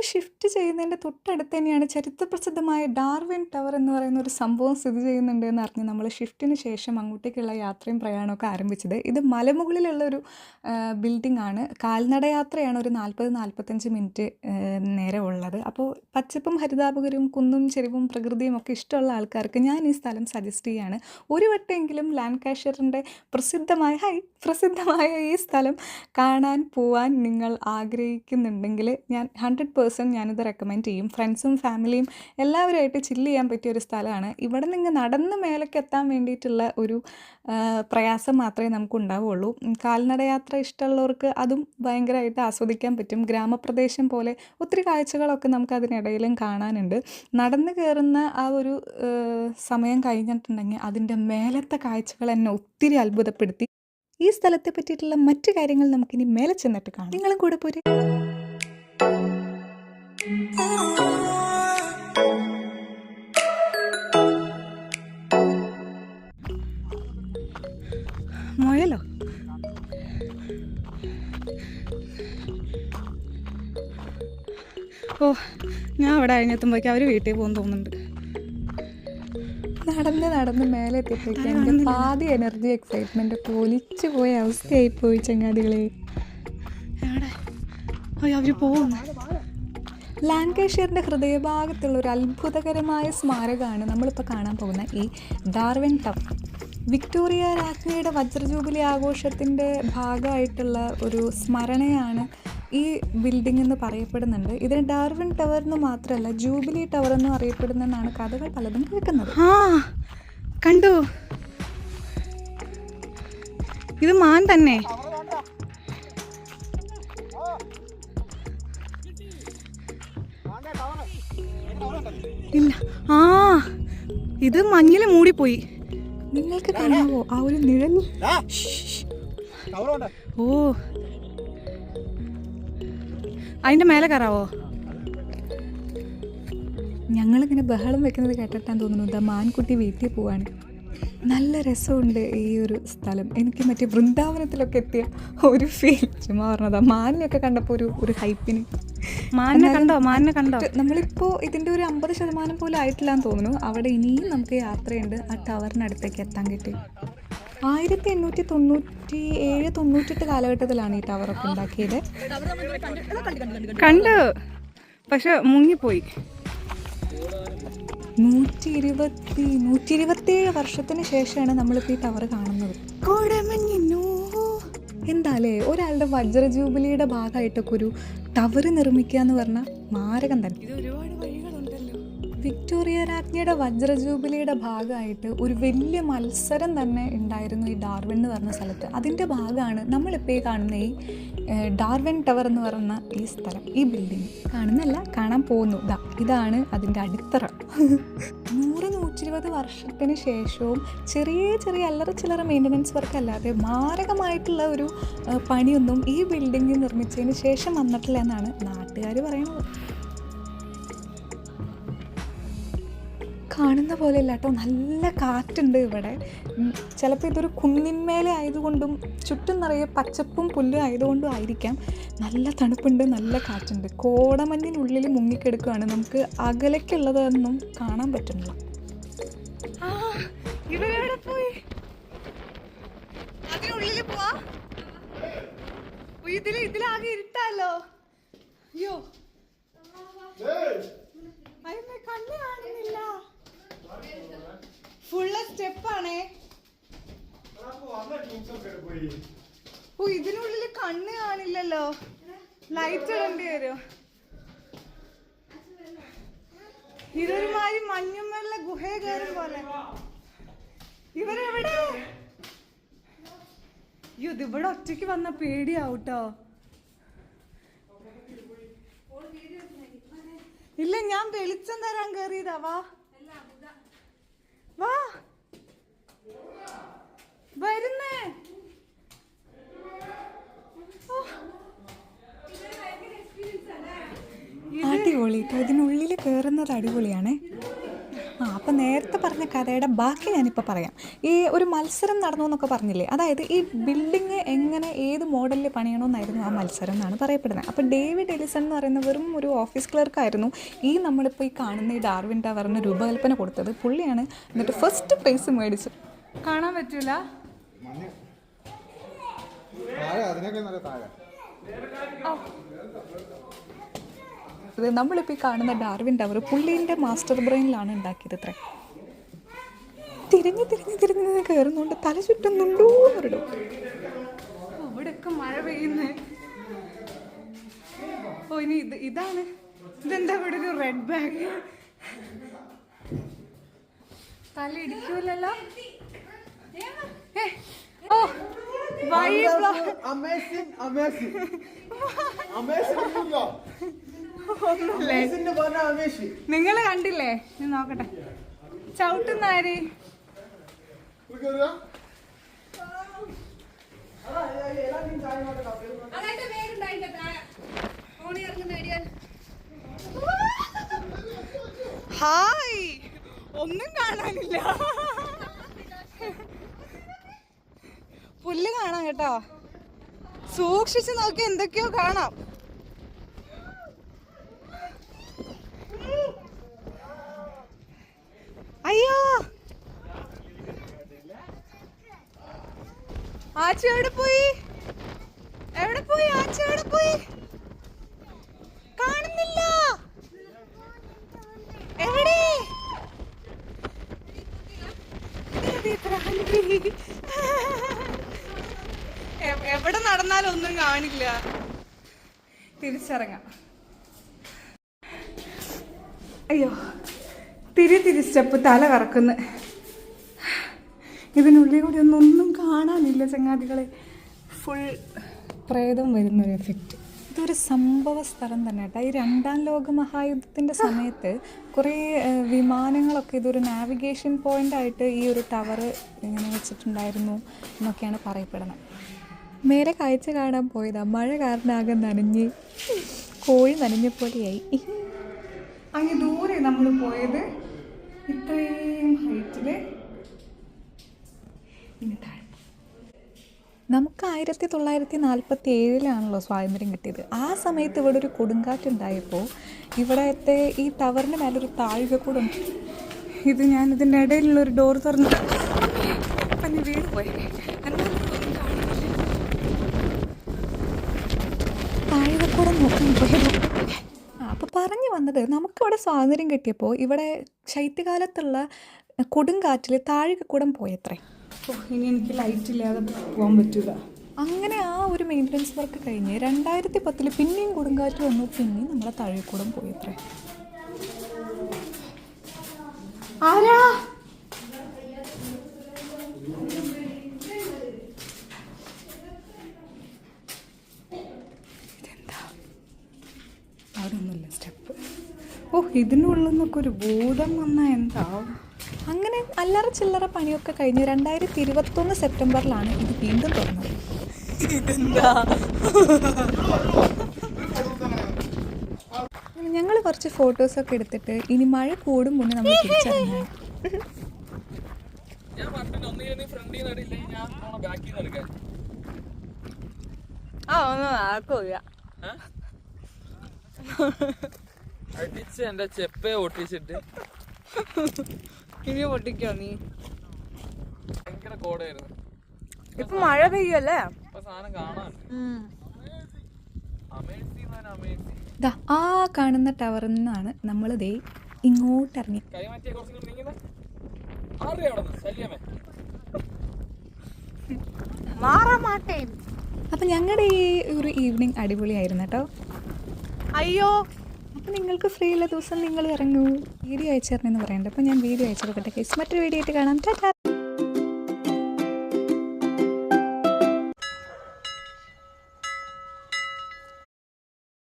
Shift ചെയ്യുന്നതിൻ്റെ തൊട്ടടുത്ത് തന്നെയാണ് ചരിത്രപ്രസിദ്ധമായ ഡാർവിൻ ടവർ എന്ന് പറയുന്ന ഒരു സംഭവം സ്ഥിതി ചെയ്യുന്നുണ്ട് എന്ന് അറിഞ്ഞ് നമ്മൾ ഷിഫ്റ്റിന് ശേഷം അങ്ങോട്ടേക്കുള്ള യാത്രയും പ്രയാണമൊക്കെ ആരംഭിച്ചത്. ഇത് മലമുകളിലുള്ളൊരു ബിൽഡിംഗ് ആണ്. കാൽനടയാത്രയാണ് ഒരു 40-45 മിനിറ്റ് നേരം ഉള്ളത്. അപ്പോൾ പച്ചപ്പും ഹരിതാപകരവും കുന്നും ചെരിവും പ്രകൃതിയും ഒക്കെ ഇഷ്ടമുള്ള ആൾക്കാർക്ക് ഞാൻ ഈ സ്ഥലം സജസ്റ്റ് ചെയ്യുകയാണ്. ഒരു വട്ടമെങ്കിലും ലാൻകാഷറിൻ്റെ പ്രസിദ്ധമായ ഈ സ്ഥലം കാണാൻ പോവാൻ നിങ്ങൾ ആഗ്രഹിക്കുന്നുണ്ടെങ്കിൽ ഞാൻ 100% ഞാനിത് റെക്കമെൻഡ് ചെയ്യും. ഫ്രണ്ട്സും ഫാമിലിയും എല്ലാവരുമായിട്ട് ചില്ല് ചെയ്യാൻ പറ്റിയ ഒരു സ്ഥലമാണ്. ഇവിടെ നിന്ന് നടന്ന് മേലേക്ക് എത്താൻ വേണ്ടിയിട്ടുള്ള ഒരു പ്രയാസം മാത്രമേ നമുക്ക് ഉണ്ടാവുകയുള്ളൂ. കാൽനടയാത്ര ഇഷ്ടമുള്ളവർക്ക് അതും ഭയങ്കരമായിട്ട് ആസ്വദിക്കാൻ പറ്റും. ഗ്രാമപ്രദേശം പോലെ ഒത്തിരി കാഴ്ചകളൊക്കെ നമുക്ക് അതിനിടയിലും കാണാനുണ്ട്. നടന്ന് കയറുന്ന ആ ഒരു സമയം കഴിഞ്ഞിട്ടുണ്ടെങ്കിൽ അതിൻ്റെ മേലത്തെ കാഴ്ചകൾ എന്നെ ഒത്തിരി അത്ഭുതപ്പെടുത്തി. ഈ സ്ഥലത്തെ പറ്റിയിട്ടുള്ള മറ്റു കാര്യങ്ങൾ നമുക്കിനി മേലെ ചെന്നിട്ട് കാണാം. നിങ്ങളും കൂടെ പോരെ. മുയലോ? ഓ, ഞാൻ അവിടെ കഴിഞ്ഞെത്തുമ്പോഴേക്കും അവർ വീട്ടിൽ പോകുന്നു തോന്നുന്നുണ്ട്. നടന്ന് മേലെ എത്തിയപ്പോഴേക്കും എൻ്റെ പാതി എനർജി എക്സൈറ്റ്മെൻ്റ് ഒക്കെ ഒലിച്ചു പോയ അവസ്ഥയായിപ്പോയി ചങ്ങാതികളെ. അവർ പോകുന്നു. ലാൻകാഷെയറിൻ്റെ ഹൃദയഭാഗത്തുള്ള ഒരു അത്ഭുതകരമായ സ്മാരകമാണ് നമ്മളിപ്പോൾ കാണാൻ പോകുന്ന ഈ ഡാർവിൻ ടവർ. വിക്ടോറിയ രാജ്ഞിയുടെ വജ്രജൂബിലി ആഘോഷത്തിൻ്റെ ഭാഗമായിട്ടുള്ള ഒരു സ്മരണയാണ് ഈ ബിൽഡിംഗ് എന്ന് പറയപ്പെടുന്നുണ്ട്. ഇതിന് ഡാർവിൻ ടവർ എന്ന് മാത്രമല്ല ജൂബിലി ടവർ എന്നും അറിയപ്പെടുന്നെന്നാണ് കഥകൾ പലതും കേൾക്കുന്നത്. കണ്ടു, ഇത് മാൻ തന്നെ. ഇല്ല, ഇത് മഞ്ഞിൽ മൂടിപ്പോയി. നിങ്ങൾക്ക് കാണാവോ ആ ഒരു നിഴൽ? ഓ, അതിൻ്റെ മേലെ കയറാവോ? ഞങ്ങളിങ്ങനെ ബഹളം വെക്കുന്നത് കേട്ടിട്ടാന്ന് തോന്നുന്നു ഇതാ മാൻകുട്ടി വീട്ടിൽ പോവാണ്. നല്ല രസമുണ്ട് ഈ ഒരു സ്ഥലം. എനിക്ക് മറ്റേ വൃന്ദാവനത്തിലൊക്കെ എത്തിയ ഒരു ഫീൽ. ചുമ്മാ പറഞ്ഞതാ. മാനിനെയൊക്കെ കണ്ടപ്പോൾ ഒരു ഹൈപ്പിന്. മാനിനെ കണ്ടോ? നമ്മളിപ്പോൾ ഇതിൻ്റെ ഒരു 50% പോലും ആയിട്ടില്ലാന്ന് തോന്നുന്നു. അവിടെ ഇനിയും നമുക്ക് യാത്രയുണ്ട് ആ ടവറിനടുത്തേക്ക് എത്താൻ കിട്ടി. 1897-98 കാലഘട്ടത്തിലാണ് ഈ ടവറൊക്കെ ഉണ്ടാക്കിയത്. കണ്ട്, പക്ഷെ മുങ്ങിപ്പോയി. 127 വർഷത്തിന് ശേഷമാണ് നമ്മളിപ്പോൾ ഈ ടവർ കാണുന്നത്. എന്താല്ലേ ഒരാളുടെ വജ്ര ജൂബിലിയുടെ ഭാഗമായിട്ടൊക്കെ ഒരു ടവർ നിർമ്മിക്കുക എന്ന് പറഞ്ഞാൽ മാരകം തന്നെ. വിക്ടോറിയ രാജ്ഞിയുടെ വജ്ര ജൂബിലിയുടെ ഭാഗമായിട്ട് ഒരു വലിയ മത്സരം തന്നെ ഉണ്ടായിരുന്നു ഈ ഡാർവിൻ എന്ന് പറഞ്ഞ സ്ഥലത്ത്. അതിൻ്റെ ഭാഗമാണ് നമ്മളിപ്പോൾ ഈ കാണുന്ന ഈ ഡാർവിൻ ടവർ എന്ന് പറയുന്ന ഈ സ്ഥലം. ഈ ബിൽഡിങ് കാണാൻ പോകുന്നു. ഇതാണ് അതിൻ്റെ അടിത്തറ. 100-120 വർഷത്തിന് ശേഷവും ചെറിയ അല്ലറ മെയിൻ്റനൻസ് വർക്ക് അല്ലാതെ മാരകമായിട്ടുള്ള ഒരു പണിയൊന്നും ഈ ബിൽഡിങ് നിർമ്മിച്ചതിന് ശേഷം വന്നിട്ടില്ല എന്നാണ് നാട്ടുകാർ പറയുന്നത്. കാണുന്ന പോലെ അല്ല കേട്ടോ, നല്ല കാറ്റുണ്ട് ഇവിടെ. ചിലപ്പോൾ ഇതൊരു കുന്നിന്മേലെ ആയതുകൊണ്ടും ചുറ്റും നിറയെ പച്ചപ്പും പുല്ലും ആയതുകൊണ്ടും ആയിരിക്കാം നല്ല തണുപ്പുണ്ട്, നല്ല കാറ്റുണ്ട്. കോടമഞ്ഞിനുള്ളിൽ മുങ്ങിക്കെടുക്കുകയാണ്. നമുക്ക് അകലേക്കുള്ളതൊന്നും കാണാൻ പറ്റുന്നില്ല. ഇവിടെ പോയി അതിനുള്ളിൽ പോവാ. ഇതിലാകെ ഇരുട്ടാലോ. അയ്യോ, അതിന്റെ കണ്ണ് കാണുന്നില്ല. ഫുള്ള് സ്റ്റെപ്പാണേ. ഓ, ഇതിനുള്ളിൽ കണ്ണ് കാണില്ലല്ലോ. ലൈറ്റ് ഇടേണ്ടി വരും. ഇതൊരുമാതിരി മഞ്ഞുമല്ല ഗുഹയെ കയറും പോലെ. ഇവരെവിടെ? അയ്യോ, ഇതിവിടെ ഒറ്റയ്ക്ക് വന്ന പേടിയാവൂട്ടോ. ഇല്ല, ഞാൻ വെളിച്ചം തരാൻ കയറിയതാ. വാ വരുന്നേ. അടിപൊളി. ഇതിനുള്ളിൽ കയറുന്നത് അടിപൊളിയാണ്. അപ്പോൾ നേരത്തെ പറഞ്ഞ കഥയുടെ ബാക്കി ഞാനിപ്പോൾ പറയാം. ഈ ഒരു മത്സരം നടന്നു എന്നൊക്കെ പറഞ്ഞില്ലേ, അതായത് ഈ ബിൽഡിങ് എങ്ങനെ ഏത് മോഡലിൽ പണിയണമെന്നായിരുന്നു ആ മത്സരം എന്നാണ് പറയപ്പെടുന്നത്. അപ്പോൾ ഡേവിഡ് എലിസൺ എന്ന് പറയുന്ന വെറും ഒരു ഓഫീസ് ക്ലർക്കായിരുന്നു ഈ നമ്മളിപ്പോൾ ഈ കാണുന്ന ഈ ഡാർവിൻ ടവറിന് രൂപകൽപ്പന കൊടുത്തത്. പുള്ളിയാണ്. എന്നിട്ട് ഫസ്റ്റ് പ്രൈസ് മേടിച്ചു. കാണാൻ പറ്റൂല, നമ്മളിപ്പോൾ ഈ കാണുന്ന ഡാർവിൻ ടവർ പുള്ളീൻ്റെ മാസ്റ്റർ ബ്രെയിനിലാണ് ഉണ്ടാക്കിയത്. ഇത്ര തിരിഞ്ഞ് തിരിഞ്ഞ് തിരിഞ്ഞ് കയറുന്നുണ്ട്, തല ചുറ്റുന്നുണ്ടോ ഒരിടും. അവിടെയൊക്കെ മഴ പെയ്യുന്നേ. ഓ ഇനി ഇതാണ്, ഇതെന്താ ഇവിടെ ഒരു റെഡ് ബാഗ്? തല ഇടിക്കൂലല്ലോ. ഓ നിങ്ങൾ കണ്ടില്ലേ? ഞാൻ നോക്കട്ടെ, ചവിട്ടുന്ന ആര്? ഹായ്, ഒന്നും കാണാനില്ല. പുല്ല് കാണാം കേട്ടോ, സൂക്ഷിച്ച് നോക്കി എന്തൊക്കെയോ കാണാം. അയ്യോ, ആച്ച എവിടെ പോയി? എവിടെ പോയി ആച്ച? എവിടെ പോയി? കാണുന്നില്ല. എവിടെ? എവിടെ നടന്നാലും ഒന്നും കാണില്ല. തിരിച്ചിറങ്ങാം. അയ്യോ, തിരി സ്റ്റെപ്പ്, തല കറക്കുന്നു. ഇതിനുള്ളിൽ കൂടി ഒന്നും കാണാനില്ല ചങ്ങാതികളെ. ഫുൾ പ്രേതം വരുന്നൊരു എഫക്റ്റ്. ഇതൊരു സംഭവ സ്ഥലം തന്നെ കേട്ടോ. ഈ 2ാം ലോക മഹായുദ്ധത്തിൻ്റെ സമയത്ത് കുറേ വിമാനങ്ങളൊക്കെ ഇതൊരു നാവിഗേഷൻ പോയിൻ്റായിട്ട് ഈ ഒരു ടവർ ഇങ്ങനെ വെച്ചിട്ടുണ്ടായിരുന്നു എന്നൊക്കെയാണ് പറയപ്പെടുന്നത്. മേലെ കാഴ്ച കാണാൻ പോയതാ, മഴ കാരണമാകെ നനഞ്ഞ് കോഴി നനഞ്ഞ പോലെയായി. അങ്ങ് ദൂരെ നമ്മൾ പോയത്, ഇത്രയും ഹൈറ്റിൽ. ഇനി താഴെ നമുക്ക് 1947 സ്വാതന്ത്ര്യം കിട്ടിയത്. ആ സമയത്ത് ഇവിടെ ഒരു കൊടുങ്കാറ്റുണ്ടായപ്പോൾ ഇവിടത്തെ ഈ ടവറിൻ്റെ മേലൊരു താഴിക കൂടെ ഉണ്ട്. ഇത് ഞാൻ ഇതിൻ്റെ ഇടയിലുള്ളൊരു ഡോർ തുറന്നു പിന്നെ വീട് പോയേ. താഴികക്കൂടെ നോക്കാൻ പോയത്. അപ്പോൾ പറഞ്ഞു വന്നത്, നമുക്കിവിടെ സ്വാതന്ത്ര്യം കിട്ടിയപ്പോൾ ഇവിടെ ശൈത്യകാലത്തുള്ള കൊടുങ്കാറ്റിൽ താഴികക്കൂടം പോയത്രേ. ഇനി എനിക്ക് ലൈറ്റ് ഇല്ലാതെ പോകാൻ പറ്റില്ല. അങ്ങനെ ആ ഒരു മെയിൻ്റനൻസ് വർക്ക് കഴിഞ്ഞ് 2010 പിന്നെയും കൊടുങ്കാറ്റ് വന്നു. പിന്നെയും നമ്മളെ താഴികക്കൂടം പോയത്രേ. ആരാ? ഇതെന്താ? അവിടെ ഒന്നുമില്ല സ്റ്റെപ്പ്. ഓ, ഇതിനുള്ളിൽ നിന്നൊക്കെ ഒരു ഭൂതം വന്നാൽ എന്താവും? അങ്ങനെ അല്ലറ ചില്ലറ പണിയൊക്കെ കഴിഞ്ഞ് 2021 സെപ്റ്റംബറിലാണ് ഇത് വീണ്ടും തുറന്നത്. ഇതെന്താ? ഞങ്ങൾ കുറച്ച് ഫോട്ടോസൊക്കെ എടുത്തിട്ട് ഇനി മഴ കൂടും മുന്നേ നമ്മൾ തിരിച്ചറിഞ്ഞാൽ. അടിച്ച് എന്റെ ചെപ്പേ ഒട്ടിച്ചിട്ട് ഇനി പൊട്ടിക്കോ നീ? ഭയങ്കര കോടായിരുന്നു. ഇപ്പൊ മഴ പെയ്യല്ലേ, സാധനം കാണാൻ. ആ കാണുന്ന ടവറിൽ നിന്നാണ് നമ്മൾ ദേ ഇങ്ങോട്ട് ഇറങ്ങി. അപ്പം ഞങ്ങളുടെ ഈ ഒരു ഈവനിങ് അടിപൊളിയായിരുന്നു കേട്ടോ. അയ്യോ, അപ്പം നിങ്ങൾക്ക് ഫ്രീ ഉള്ള ദിവസം നിങ്ങൾ ഇറങ്ങൂ. വീഡിയോ അയച്ചു തരണമെന്ന് പറയണ്ട. അപ്പം ഞാൻ വീഡിയോ അയച്ചു കൊടുക്കട്ടെ. മറ്റൊരു വീഡിയോ ആയിട്ട് കാണാം. ടാറ്റാ.